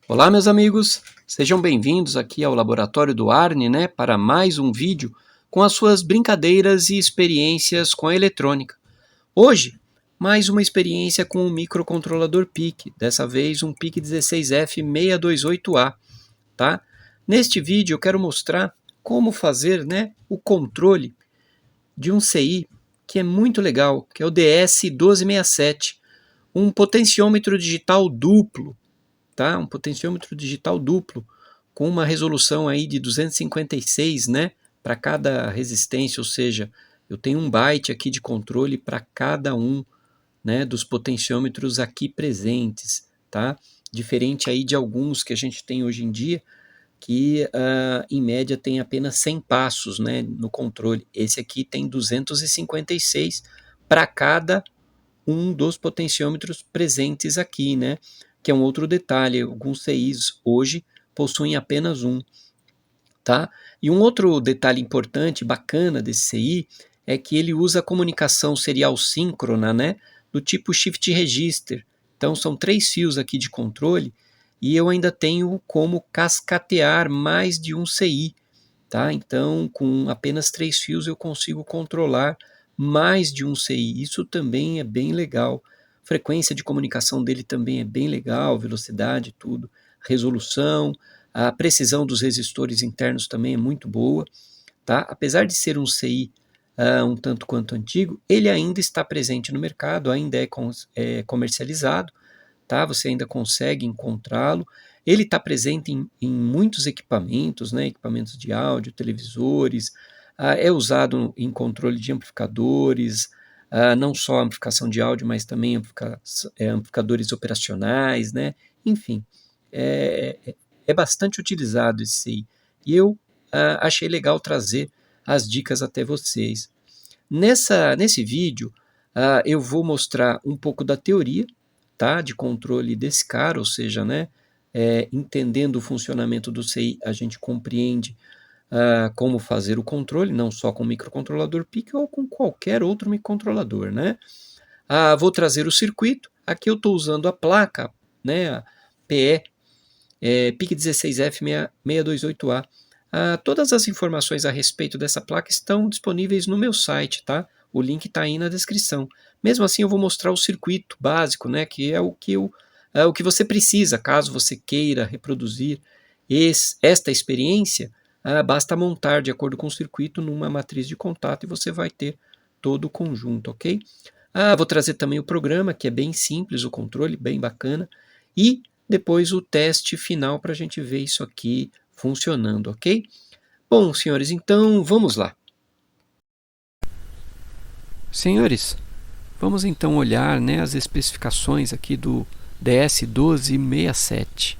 Olá, meus amigos, sejam bem-vindos aqui ao Laboratório do Arne, para mais um vídeo com as suas brincadeiras e experiências com a eletrônica. Hoje, mais uma experiência com o microcontrolador PIC, dessa vez um PIC 16F628A, tá? Neste vídeo eu quero mostrar como fazer, o controle de um CI que é muito legal, que é o DS1267, um potenciômetro digital duplo, tá? Um potenciômetro digital duplo com uma resolução aí de 256, para cada resistência, ou seja, eu tenho 1 byte aqui de controle para cada um, dos potenciômetros aqui presentes, tá? Diferente aí de alguns que a gente tem hoje em dia, que em média tem apenas 100 passos, no controle. Esse aqui tem 256 para cada um dos potenciômetros presentes aqui, que é um outro detalhe. Alguns CIs hoje possuem apenas um, tá? E um outro detalhe importante, bacana desse CI, é que ele usa a comunicação serial síncrona, do tipo Shift Register. Então são 3 fios aqui de controle e eu ainda tenho como cascatear mais de um CI, tá? Então com apenas 3 fios eu consigo controlar mais de um CI. Isso também é bem legal. A frequência de comunicação dele também é bem legal, velocidade, tudo, resolução, a precisão dos resistores internos também é muito boa, tá? Apesar de ser um CI um tanto quanto antigo, ele ainda está presente no mercado, ainda é comercializado, tá? Você ainda consegue encontrá-lo. Ele está presente em muitos equipamentos, equipamentos de áudio, televisores, é usado em controle de amplificadores, não só amplificação de áudio, mas também amplificadores operacionais, enfim, é bastante utilizado esse aí. E eu achei legal trazer as dicas até vocês. Nesse vídeo, eu vou mostrar um pouco da teoria, tá, de controle desse cara, ou seja, entendendo o funcionamento do CI, a gente compreende como fazer o controle, não só com o microcontrolador PIC ou com qualquer outro microcontrolador, vou trazer o circuito. Aqui eu estou usando a placa, a PE PIC 16F628A. Todas as informações a respeito dessa placa estão disponíveis no meu site, tá? O link está aí na descrição. Mesmo assim, eu vou mostrar o circuito básico, que é o que você precisa, caso você queira reproduzir esta experiência. Basta montar de acordo com o circuito numa matriz de contato e você vai ter todo o conjunto, ok? Vou trazer também o programa, que é bem simples, o controle, bem bacana, e depois o teste final para a gente ver isso aqui funcionando, ok? Bom, senhores, então vamos lá. Senhores, vamos então olhar as especificações aqui do DS1267.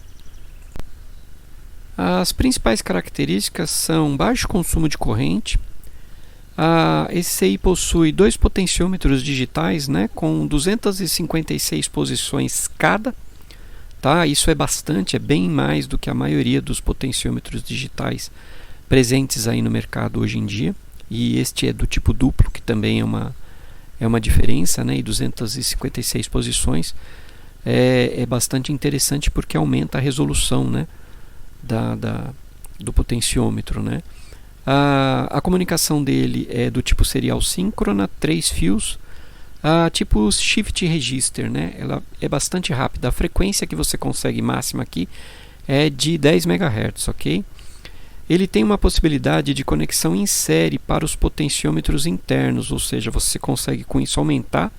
As principais características são baixo consumo de corrente. Esse CI possui 2 potenciômetros digitais, com 256 posições cada. Tá? Isso é bastante, é bem mais do que a maioria dos potenciômetros digitais presentes aí no mercado hoje em dia. E este é do tipo duplo, que também é uma diferença, e 256 posições é bastante interessante porque aumenta a resolução, do potenciômetro, A comunicação dele é do tipo serial síncrona, 3 fios, tipo Shift Register, Ela é bastante rápida. A frequência que você consegue máxima aqui é de 10 MHz, ok? Ele tem uma possibilidade de conexão em série para os potenciômetros internos, ou seja, você consegue com isso aumentar,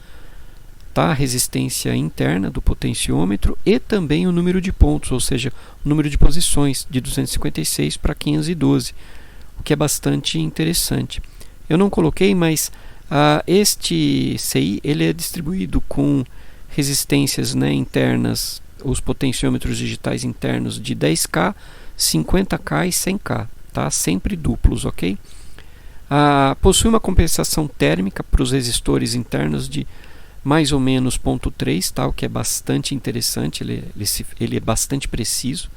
tá, a resistência interna do potenciômetro e também o número de pontos, ou seja, o número de posições de 256 para 512, o que é bastante interessante. Eu não coloquei, mas este CI ele é distribuído com resistências internas, os potenciômetros digitais internos de 10K, 50K e 100K, tá? Sempre duplos, ok? Possui uma compensação térmica para os resistores internos de mais ou menos 0,3, tá? O que é bastante interessante, ele é bastante preciso,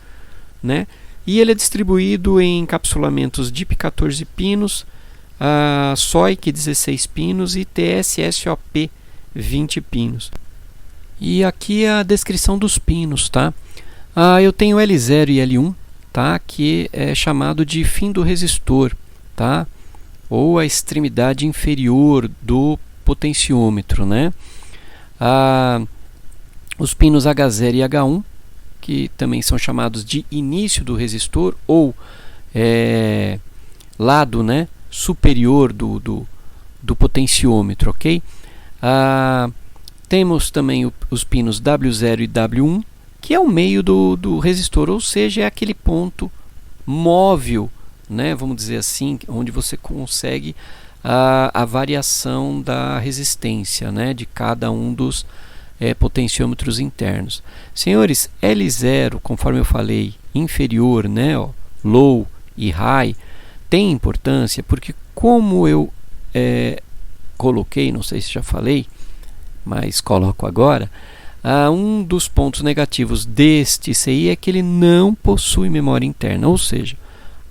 E ele é distribuído em encapsulamentos DIP 14 pinos, SOIC 16 pinos e TSSOP 20 pinos. E aqui é a descrição dos pinos, tá? Eu tenho L0 e L1, tá? Que é chamado de fim do resistor, tá? Ou a extremidade inferior do potenciômetro, né? Os pinos H0 e H1, que também são chamados de início do resistor ou lado, né, superior do potenciômetro, ok? Temos também os pinos W0 e W1, que é o meio do resistor, ou seja, é aquele ponto móvel, né, vamos dizer assim, onde você consegue a variação da resistência, né, de cada um dos potenciômetros internos. Senhores, L0, conforme eu falei, inferior, né, ó, low e high, tem importância porque, como eu coloquei, não sei se já falei, mas coloco agora, um dos pontos negativos deste CI é que ele não possui memória interna, ou seja,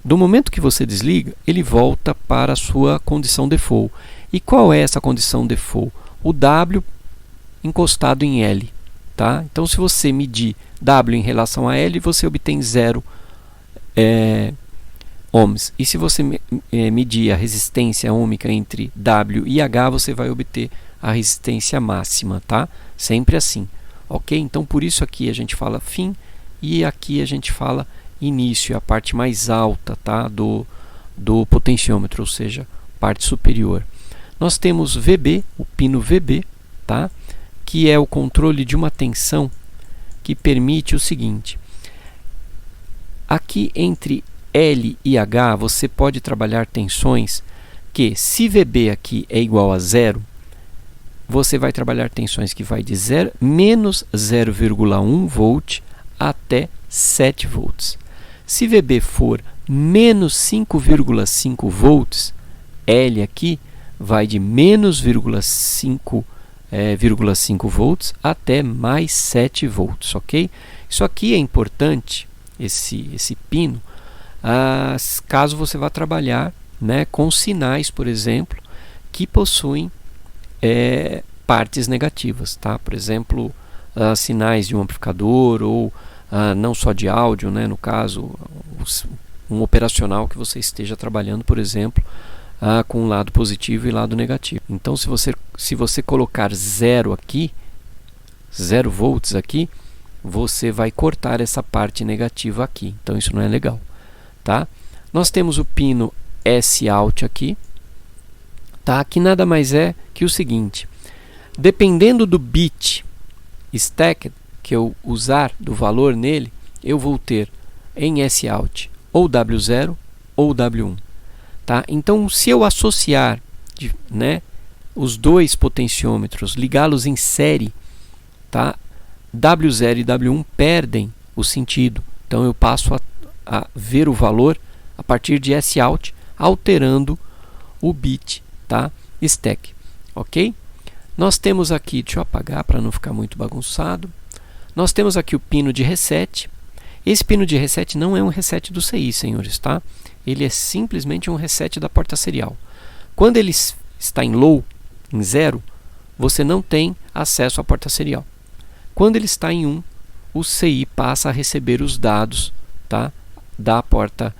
do momento que você desliga, ele volta para a sua condição default. E qual é essa condição default? O W encostado em L, tá? Então, se você medir W em relação a L, você obtém 0 ohms. E se você medir a resistência ohmica entre W e H, você vai obter a resistência máxima, tá? Sempre assim, ok? Então, por isso aqui a gente fala fim e aqui a gente fala início, a parte mais alta, tá, do potenciômetro, ou seja, parte superior. Nós temos VB, o pino VB, tá, que é o controle de uma tensão que permite o seguinte: aqui entre L e H você pode trabalhar tensões que, se VB aqui é igual a 0, você vai trabalhar tensões que vai de menos 0,1 volt até 7 volts. Se VB for menos 5,5 volts, L aqui vai de menos 0,5 volts até mais 7 volts, ok? Isso aqui é importante, esse pino, caso você vá trabalhar, né, com sinais, por exemplo, que possuem partes negativas, tá? Por exemplo, sinais de um amplificador ou não só de áudio, né, no caso, um operacional que você esteja trabalhando, por exemplo, com lado positivo e lado negativo. Então, se você colocar 0 aqui, 0 volts aqui, você vai cortar essa parte negativa aqui. Então, isso não é legal, tá? Nós temos o pino S-Out aqui, tá? Que nada mais é que o seguinte: dependendo do bit stack que eu usar, do valor nele, eu vou ter em S-Out ou W0 ou W1. Tá? Então, se eu associar os dois potenciômetros, ligá-los em série, tá? W0 e W1 perdem o sentido. Então, eu passo a ver o valor a partir de S-Out, alterando o bit, tá, stack. Ok? Nós temos aqui, deixa eu apagar para não ficar muito bagunçado. Nós temos aqui o pino de reset. Esse pino de reset não é um reset do CI, senhores, tá? Ele é simplesmente um reset da porta serial. Quando ele está em low, em 0, você não tem acesso à porta serial. Quando ele está em 1, o CI passa a receber os dados, tá, da porta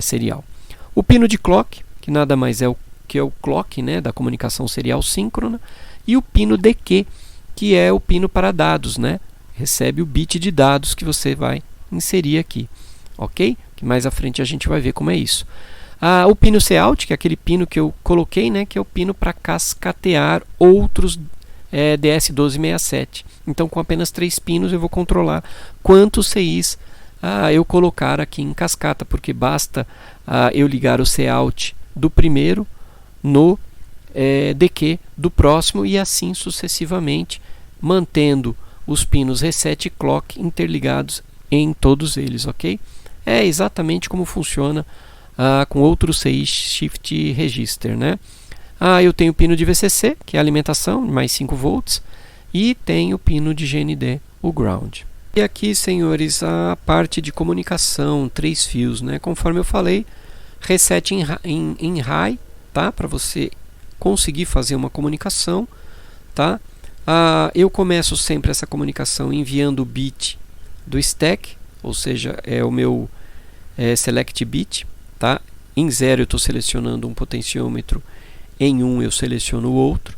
serial. O pino de clock, que nada mais é que é o clock, né, da comunicação serial síncrona, e o pino DQ, que é o pino para dados, né? Recebe o bit de dados que você vai inserir aqui, ok? Que mais à frente a gente vai ver como é isso. O pino Cout, que é aquele pino que eu coloquei, né, que é o pino para cascatear outros DS1267. Então, com apenas 3 pinos eu vou controlar quantos CIs eu colocar aqui em cascata, porque basta eu ligar o Cout do primeiro no DQ do próximo e assim sucessivamente, mantendo os pinos reset e clock interligados em todos eles, ok? É exatamente como funciona com outro CI Shift Register, né? Eu tenho o pino de VCC, que é a alimentação, mais 5 volts, e tenho o pino de GND, o ground. E aqui, senhores, a parte de comunicação, 3 fios, né? Conforme eu falei, reset em high, tá? Para você conseguir fazer uma comunicação, tá? Eu começo sempre essa comunicação enviando o bit do stack, ou seja, é o meu select bit, tá? Em 0 eu estou selecionando um potenciômetro, em 1 eu seleciono o outro,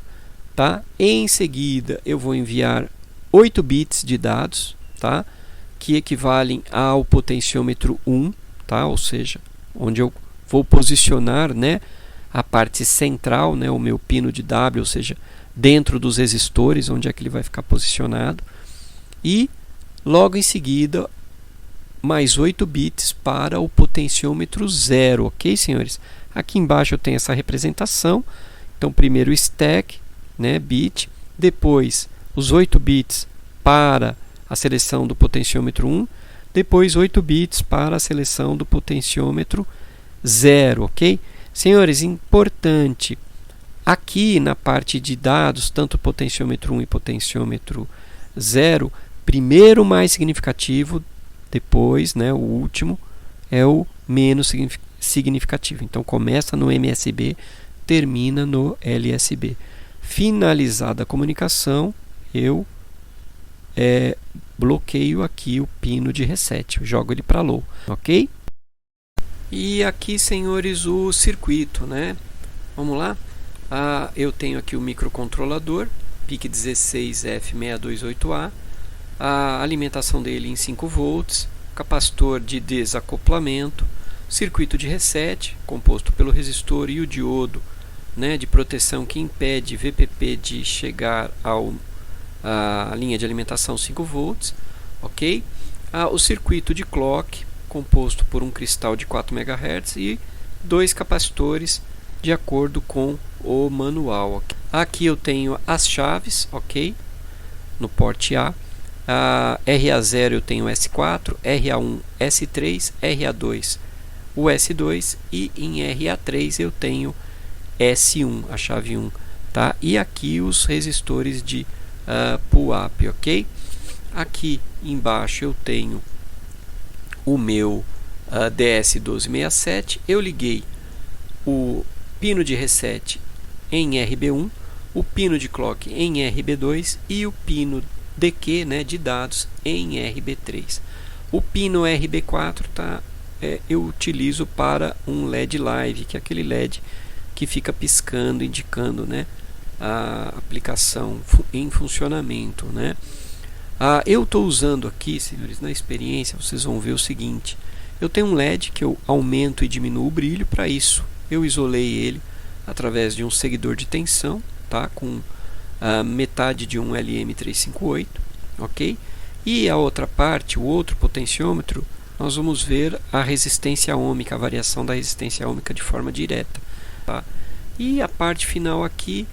tá? Em seguida eu vou enviar 8 bits de dados, tá? Que equivalem ao potenciômetro 1, tá? Ou seja, onde eu vou posicionar, né, a parte central, né, o meu pino de W, ou seja, dentro dos resistores, onde é que ele vai ficar posicionado. E logo em seguida, mais 8 bits para o potenciômetro 0, ok, senhores? Aqui embaixo eu tenho essa representação. Então, primeiro o stack, né, bit, depois os 8 bits para a seleção do potenciômetro 1, depois 8 bits para a seleção do potenciômetro 0, ok? Senhores, importante, aqui na parte de dados, tanto potenciômetro 1 e potenciômetro 0, primeiro o mais significativo, depois, né, o último é o menos significativo. Então começa no MSB, termina no LSB. Finalizada a comunicação, eu bloqueio aqui o pino de reset, eu jogo ele para low, ok? E aqui, senhores, o circuito, né? Vamos lá? Eu tenho aqui o microcontrolador PIC16F628A, a alimentação dele em 5 volts, capacitor de desacoplamento, circuito de reset, composto pelo resistor e o diodo, né, de proteção que impede VPP de chegar à linha de alimentação 5 volts, ok? O circuito de clock, composto por um cristal de 4 MHz e 2 capacitores de acordo com o manual. Aqui eu tenho as chaves, ok? No porte A. RA0 eu tenho S4, RA1 S3, RA2 o S2 e em RA3 eu tenho S1, a chave 1, tá? E aqui os resistores de pull-up, ok? Aqui embaixo eu tenho o meu DS1267, eu liguei o pino de reset em RB1, o pino de clock em RB2 e o pino DQ, né, de dados em RB3. O pino RB4 eu utilizo para um LED live, que é aquele LED que fica piscando, indicando, né, a aplicação em funcionamento, né. Eu estou usando aqui, senhores, na experiência, vocês vão ver o seguinte: eu tenho um LED que eu aumento e diminuo o brilho. Para isso eu isolei ele através de um seguidor de tensão, tá, com metade de um LM358, ok? E a outra parte, o outro potenciômetro, nós vamos ver a resistência ohmica, a variação da resistência ohmica de forma direta, tá? E a parte final aqui,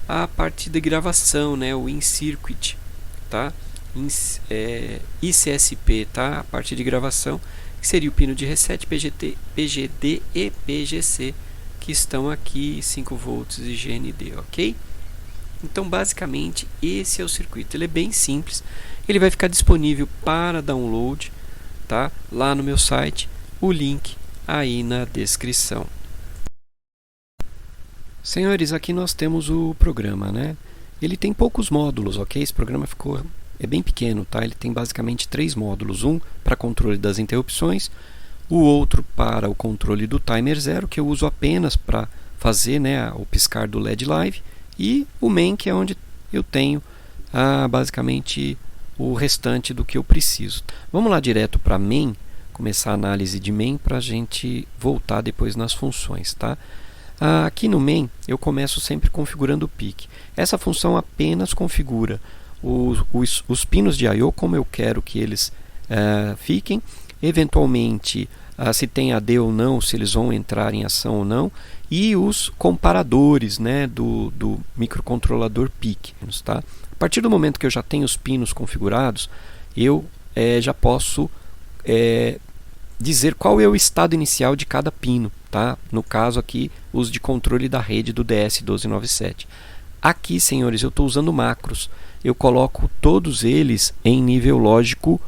a parte de gravação, né, o in-circuit, tá? ICSP, tá? A parte de gravação, que seria o pino de reset, PGD e PGC, que estão aqui 5 volts e GND, ok? Então, basicamente, esse é o circuito. Ele é bem simples. Ele vai ficar disponível para download, tá? Lá no meu site. O link aí na descrição. Senhores, aqui nós temos o programa, né? Ele tem poucos módulos, ok? Esse programa é bem pequeno, tá? Ele tem basicamente 3 módulos. Um para controle das interrupções, o outro para o controle do timer 0, que eu uso apenas para fazer, né, o piscar do LED live, e o main, que é onde eu tenho basicamente o restante do que eu preciso. Vamos lá direto para main, começar a análise de main para a gente voltar depois nas funções, tá? Aqui no main eu começo sempre configurando o PIC. Essa função apenas configura os pinos de I/O como eu quero que eles fiquem, eventualmente se tem AD ou não, se eles vão entrar em ação ou não, e os comparadores, né, do microcontrolador PIC, tá? A partir do momento que eu já tenho os pinos configurados, eu já posso dizer qual é o estado inicial de cada pino, tá? No caso aqui, os de controle da rede do DS1297. Aqui, senhores, eu estou usando macros. Eu coloco todos eles em nível lógico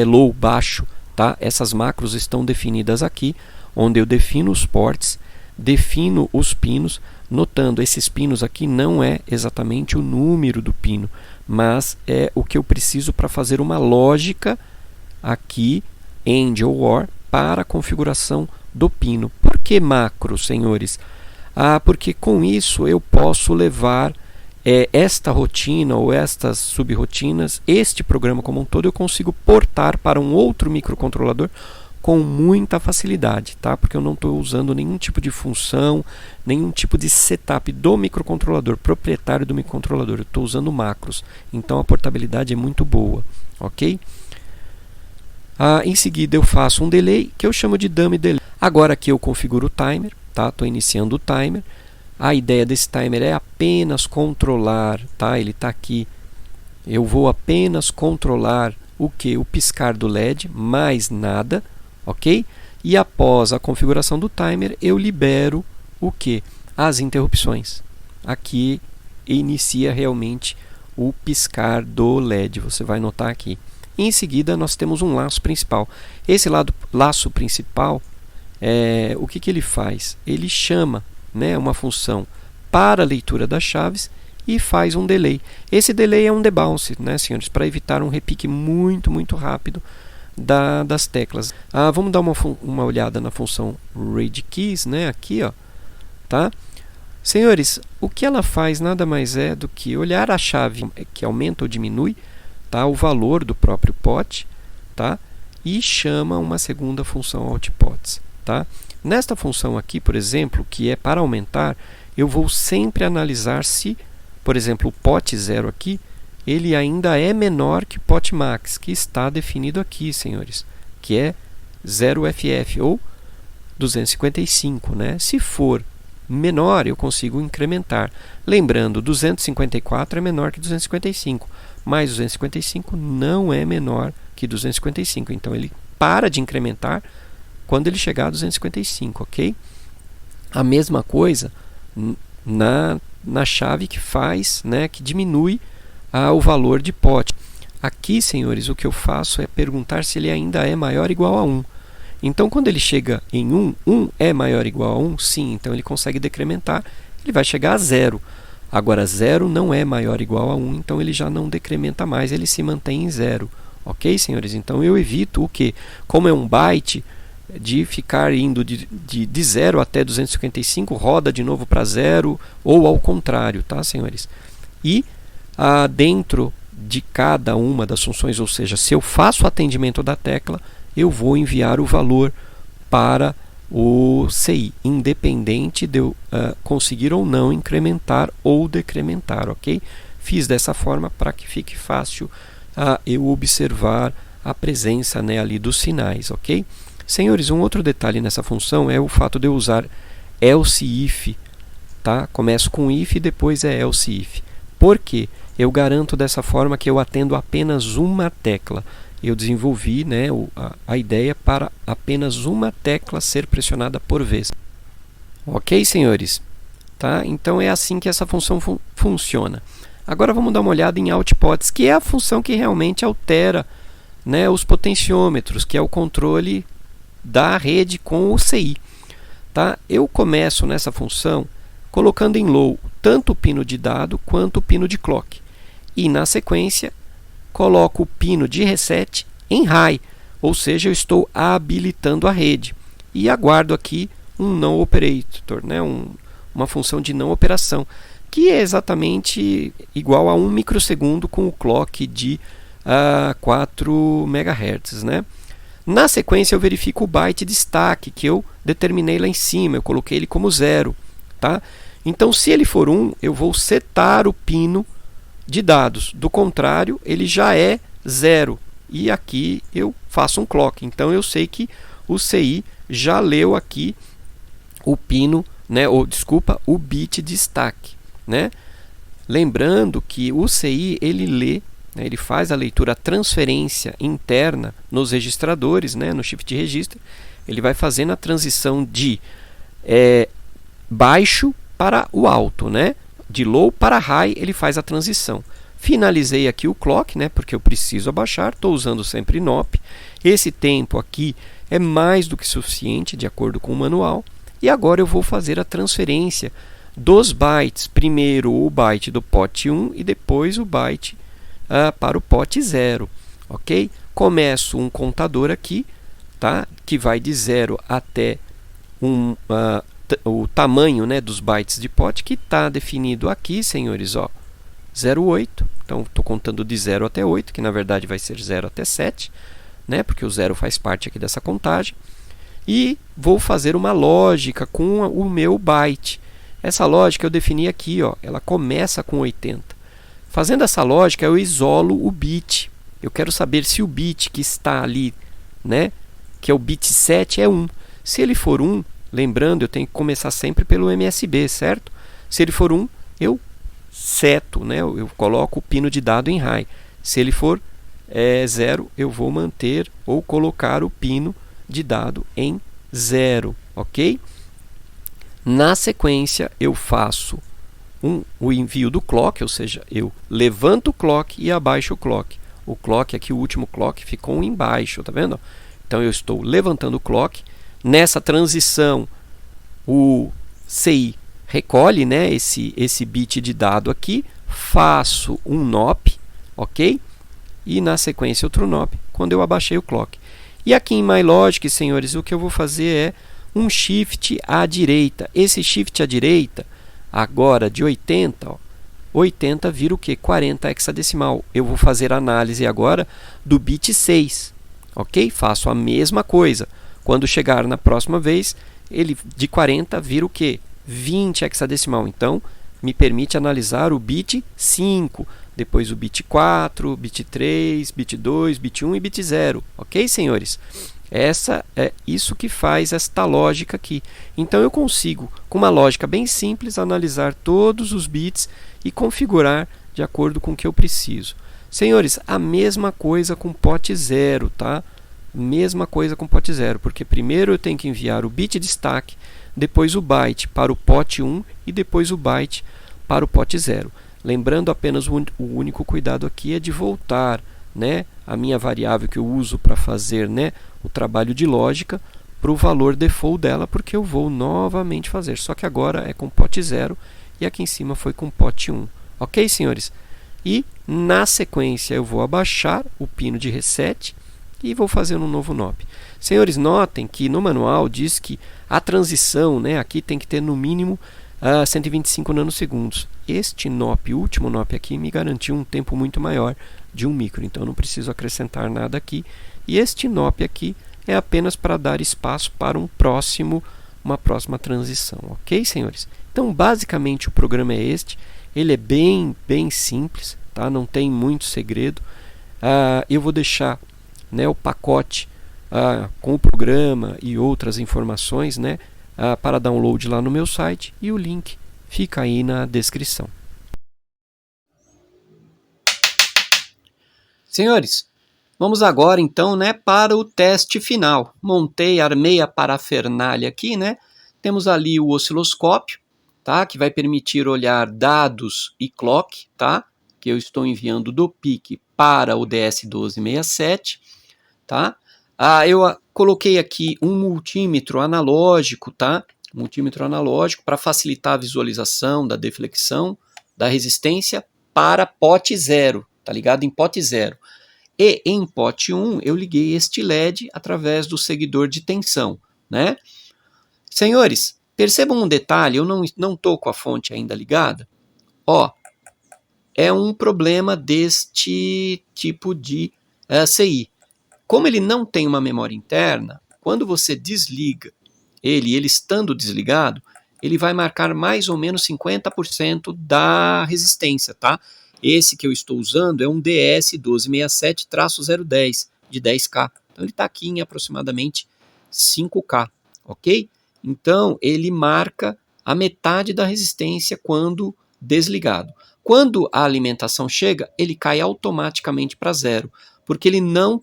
low, baixo, tá? Essas macros estão definidas aqui, onde eu defino os ports, defino os pinos, notando esses pinos aqui não é exatamente o número do pino, mas é o que eu preciso para fazer uma lógica aqui AND ou OR para a configuração do pino. Por que macro, senhores? Porque com isso eu posso levar esta rotina ou estas subrotinas, este programa como um todo, eu consigo portar para um outro microcontrolador com muita facilidade, tá? Porque eu não estou usando nenhum tipo de função, nenhum tipo de setup do microcontrolador, proprietário do microcontrolador. Eu estou usando macros, então a portabilidade é muito boa, ok? Em seguida eu faço um delay que eu chamo de dummy delay. Agora aqui eu configuro o timer, tá? Estou iniciando o timer. A ideia desse timer é apenas controlar, tá? Ele está aqui. Eu vou apenas controlar o que? O piscar do LED, mais nada, ok? E após a configuração do timer, eu libero o que? As interrupções. Aqui inicia realmente o piscar do LED, você vai notar aqui. Em seguida, nós temos um laço principal. Esse laço principal, o que ele faz? Ele chama, né, uma função para a leitura das chaves e faz um delay. Esse delay é um debounce, né, senhores, para evitar um repique muito rápido das teclas. Vamos dar uma olhada na função readKeys, né, aqui, ó, tá? Senhores, o que ela faz nada mais é do que olhar a chave que aumenta ou diminui, tá, o valor do próprio pot, tá, e chama uma segunda função outpots, tá? Nesta função aqui, por exemplo, que é para aumentar, eu vou sempre analisar se, por exemplo, o pot 0 aqui, ele ainda é menor que o pot max, que está definido aqui, senhores, que é 0FF ou 255, né? Se for menor, eu consigo incrementar. Lembrando, 254 é menor que 255, mas 255 não é menor que 255. Então, ele para de incrementar quando ele chegar a 255, ok? A mesma coisa na chave que faz, né, que diminui o valor de pot. Aqui, senhores, o que eu faço é perguntar se ele ainda é maior ou igual a 1. Então, quando ele chega em 1, 1 é maior ou igual a 1? Sim, então ele consegue decrementar, ele vai chegar a 0. Agora, 0 não é maior ou igual a 1, então ele já não decrementa mais, ele se mantém em 0. Ok, senhores? Então, eu evito o que? Como é um byte, de ficar indo de 0 até 255, roda de novo para 0, ou ao contrário, tá, senhores? E dentro de cada uma das funções, ou seja, se eu faço o atendimento da tecla, eu vou enviar o valor para o CI, independente de eu conseguir ou não incrementar ou decrementar, ok? Fiz dessa forma para que fique fácil eu observar a presença, né, ali dos sinais, ok? Senhores, um outro detalhe nessa função é o fato de eu usar else if, tá? Começo com if e depois é else if. Por quê? Eu garanto dessa forma que eu atendo apenas uma tecla. Eu desenvolvi, né, a ideia para apenas uma tecla ser pressionada por vez. Ok, senhores? Tá? Então é assim que essa função funciona. Agora vamos dar uma olhada em outpots, que é a função que realmente altera, né, os potenciômetros, que é o controle da rede com o CI. Tá? Eu começo nessa função colocando em low tanto o pino de dado quanto o pino de clock. E na sequência coloco o pino de reset em high, ou seja, eu estou habilitando a rede. E aguardo aqui um não operator, né? Uma função de não operação, que é exatamente igual a 1 microsegundo com o clock de 4 MHz, né? Na sequência eu verifico o byte de destaque que eu determinei lá em cima, eu coloquei ele como 0. Tá? Então, se ele for 1, eu vou setar o pino de dados. Do contrário, ele já é 0. E aqui eu faço um clock. Então, eu sei que o CI já leu aqui o pino, né, o bit de destaque. Né? Lembrando que o CI ele lê, né, ele faz a leitura, a transferência interna nos registradores, né, no shift register. Ele vai fazendo a transição de baixo para o alto, né? De low para high ele faz a transição. Finalizei aqui o clock, né? Porque eu preciso abaixar, estou usando sempre NOP. Esse tempo aqui é mais do que suficiente de acordo com o manual. E agora eu vou fazer a transferência dos bytes, primeiro o byte do pot 1 e depois o byte para o pot 0, ok? começo um contador aqui, tá? Que vai de 0 até o tamanho, né, dos bytes de pote, que está definido aqui, senhores, ó, 0,8. Então, estou contando de 0 até 8, que na verdade vai ser 0 até 7, né, porque o 0 faz parte aqui dessa contagem. E vou fazer uma lógica com o meu byte. Essa lógica eu defini aqui, ó, ela começa com 80. Fazendo essa lógica, eu isolo o bit. Eu quero saber se o bit que está ali, né, que é o bit 7, é 1. Se ele for 1, lembrando, eu tenho que começar sempre pelo MSB, certo? Se ele for 1, eu seto, né, eu coloco o pino de dado em high. Se ele for 0, eu vou manter ou colocar o pino de dado em 0, ok? Na sequência, eu faço o envio do clock, ou seja, eu levanto o clock e abaixo o clock. O clock aqui, o último clock, ficou embaixo, tá vendo? Então, eu estou levantando o clock. Nessa transição, o CI recolhe, né, esse bit de dado aqui, faço um NOP, ok? E na sequência outro NOP, quando eu abaixei o clock. E aqui em MyLogic, senhores, o que eu vou fazer é um shift à direita. Esse shift à direita, agora de 80, ó, 80 vira o quê? 40 hexadecimal. Eu vou fazer análise agora do bit 6, ok? Faço a mesma coisa. Quando chegar na próxima vez, ele de 40 vira o quê? 20 hexadecimal. Então, me permite analisar o bit 5, depois o bit 4, bit 3, bit 2, bit 1 e bit 0. Ok, senhores? Essa é isso que faz esta lógica aqui. Então, eu consigo, com uma lógica bem simples, analisar todos os bits e configurar de acordo com o que eu preciso. Senhores, a mesma coisa com pote 0, tá? Mesma coisa com pote 0, porque primeiro eu tenho que enviar o bit destaque, depois o byte para o pote 1 e depois o byte para o pote 0. Lembrando apenas o único cuidado aqui é de voltar, né, a minha variável que eu uso para fazer, né, o trabalho de lógica para o valor default dela, porque eu vou novamente fazer. Só que agora é com pote 0 e aqui em cima foi com pote 1. Ok, senhores? E na sequência eu vou abaixar o pino de reset e vou fazer um novo NOP. Senhores, notem que no manual diz que a transição, né, aqui tem que ter no mínimo 125 nanosegundos. Este NOP, o último NOP aqui, me garantiu um tempo muito maior de 1 micro, então eu não preciso acrescentar nada aqui. E este NOP aqui é apenas para dar espaço para uma próxima transição, ok, senhores? Então, basicamente, o programa é este. Ele é bem simples, tá? Não tem muito segredo. Eu vou deixar, né, o pacote com o programa e outras informações, né, para download lá no meu site, e o link fica aí na descrição. Senhores, vamos agora então, né, para o teste final. Armei a parafernália aqui, né? Temos ali o osciloscópio, tá, que vai permitir olhar dados e clock, tá, que eu estou enviando do PIC para o DS1267, tá? Eu coloquei aqui um multímetro analógico, tá? Multímetro analógico para facilitar a visualização da deflexão, da resistência para pote 0, tá ligado? Em pote 0. E em pote 1 eu liguei este LED através do seguidor de tensão, né? Senhores, percebam um detalhe, eu não estou com a fonte ainda ligada. Ó, é um problema deste tipo de CI. Como ele não tem uma memória interna, quando você desliga ele estando desligado, ele vai marcar mais ou menos 50% da resistência, tá? Esse que eu estou usando é um DS1267-010 de 10K. Então ele está aqui em aproximadamente 5K, ok? Então ele marca a metade da resistência quando desligado. Quando a alimentação chega, ele cai automaticamente para 0, porque ele não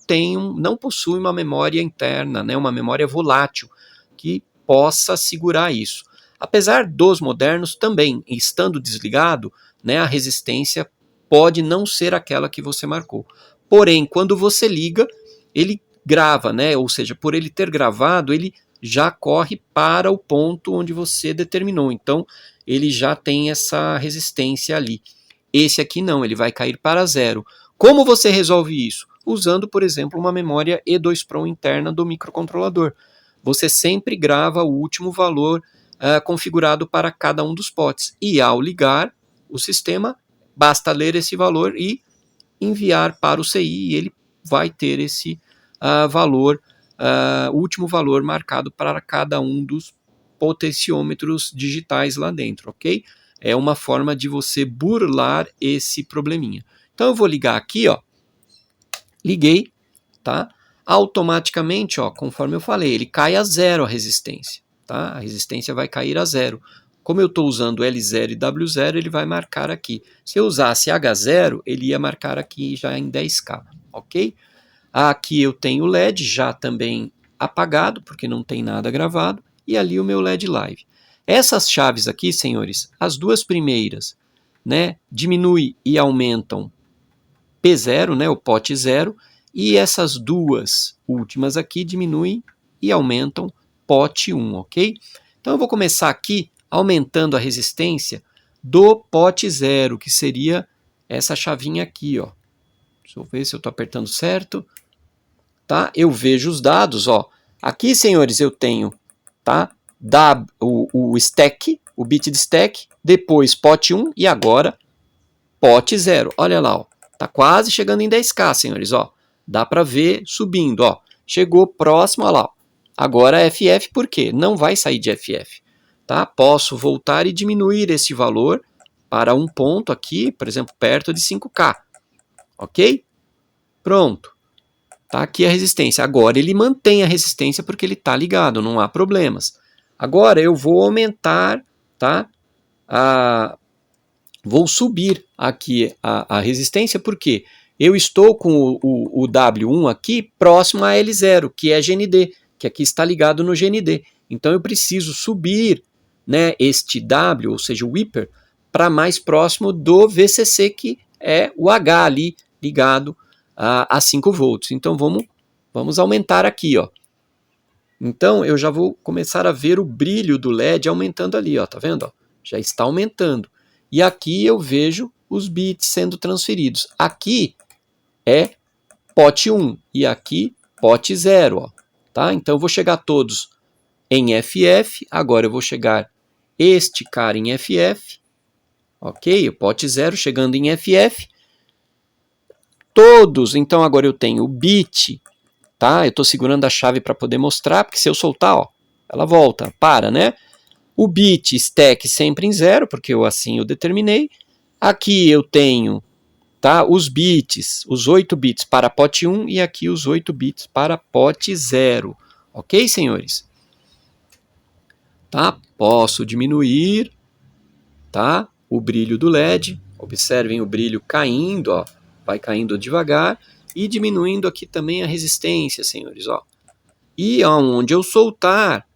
possui uma memória interna, né, uma memória volátil que possa segurar isso. Apesar dos modernos também, estando desligado, né, a resistência pode não ser aquela que você marcou. Porém, quando você liga, ele grava, né, ou seja, por ele ter gravado, ele já corre para o ponto onde você determinou. Então, ele já tem essa resistência ali. Esse aqui não, ele vai cair para 0. Como você resolve isso? Usando, por exemplo, uma memória E2PROM interna do microcontrolador. Você sempre grava o último valor configurado para cada um dos potes. E ao ligar o sistema, basta ler esse valor e enviar para o CI e ele vai ter esse valor, o último valor marcado para cada um dos potenciômetros digitais lá dentro, ok? É uma forma de você burlar esse probleminha. Então eu vou ligar aqui, ó. Liguei, tá? Automaticamente, ó, conforme eu falei, ele cai a zero a resistência, tá? A resistência vai cair a zero. Como eu estou usando L0 e W0, ele vai marcar aqui. Se eu usasse H0, ele ia marcar aqui já em 10K, ok? Aqui eu tenho o LED já também apagado, porque não tem nada gravado, e ali o meu LED Live. Essas chaves aqui, senhores, as duas primeiras, né, diminui e aumentam P0, né, o pote 0, e essas duas últimas aqui diminuem e aumentam pote 1, ok? Então eu vou começar aqui aumentando a resistência do pote 0, que seria essa chavinha aqui, ó. Deixa eu ver se eu estou apertando certo. Tá? Eu vejo os dados, ó. Aqui, senhores, eu tenho, tá? O stack, o bit de stack, depois pote 1 e agora pote 0. Olha lá, ó. Tá quase chegando em 10K, senhores, ó. Dá para ver subindo, ó. Chegou próximo, ó lá. Agora FF, por quê? Não vai sair de FF, tá? Posso voltar e diminuir esse valor para um ponto aqui, por exemplo, perto de 5K, ok? Pronto. Tá aqui a resistência. Agora ele mantém a resistência porque ele está ligado, não há problemas. Agora eu vou aumentar, tá? Vou subir aqui a resistência porque eu estou com o W1 aqui próximo a L0, que é GND, que aqui está ligado no GND. Então eu preciso subir, né, este W, ou seja, o Whipper, para mais próximo do VCC, que é o H ali ligado a 5 volts. Então vamos aumentar aqui, ó. Então eu já vou começar a ver o brilho do LED aumentando ali, ó, tá vendo? Ó? Já está aumentando. E aqui eu vejo os bits sendo transferidos. Aqui é pote 1 e aqui pote 0, ó, tá? Então eu vou chegar todos em FF, agora eu vou chegar este cara em FF, ok? O pote 0 chegando em FF. Todos, então agora eu tenho o bit, tá? Eu estou segurando a chave para poder mostrar, porque se eu soltar, ó, ela volta, para, né? O bit stack sempre em 0, porque eu assim eu determinei. Aqui eu tenho, tá, os bits, os 8 bits para pote 1 e aqui os 8 bits para pote 0. Ok, senhores? Tá? Posso diminuir, tá, o brilho do LED. Observem o brilho caindo, ó, vai caindo devagar e diminuindo aqui também a resistência, senhores, ó. E aonde eu soltar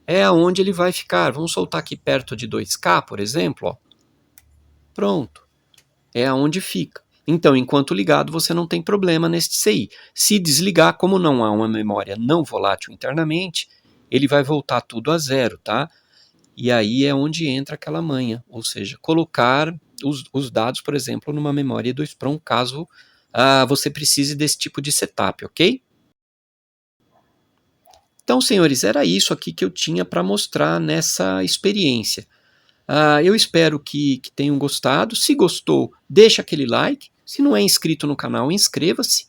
é aonde ele vai ficar. Vamos soltar aqui perto de 2K, por exemplo, ó. Pronto. É aonde fica. Então, enquanto ligado, você não tem problema neste CI. Se desligar, como não há uma memória não volátil internamente, ele vai voltar tudo a zero, tá? E aí é onde entra aquela manha, ou seja, colocar os dados, por exemplo, numa memória E2PROM, caso você precise desse tipo de setup, ok? Então, senhores, era isso aqui que eu tinha para mostrar nessa experiência. Eu espero que tenham gostado. Se gostou, deixa aquele like. Se não é inscrito no canal, inscreva-se.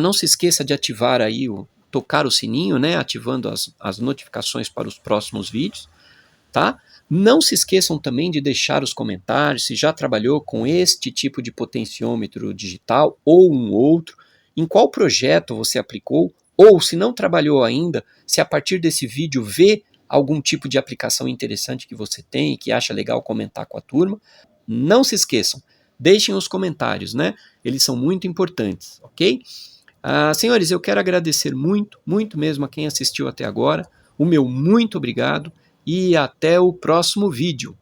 Não se esqueça de ativar aí, tocar o sininho, né, ativando as notificações para os próximos vídeos. Tá? Não se esqueçam também de deixar os comentários se já trabalhou com este tipo de potenciômetro digital ou um outro, em qual projeto você aplicou, ou se não trabalhou ainda, se a partir desse vídeo vê algum tipo de aplicação interessante que você tem e que acha legal comentar com a turma. Não se esqueçam, deixem os comentários, né? Eles são muito importantes, ok? Senhores, eu quero agradecer muito, muito mesmo a quem assistiu até agora. O meu muito obrigado e até o próximo vídeo.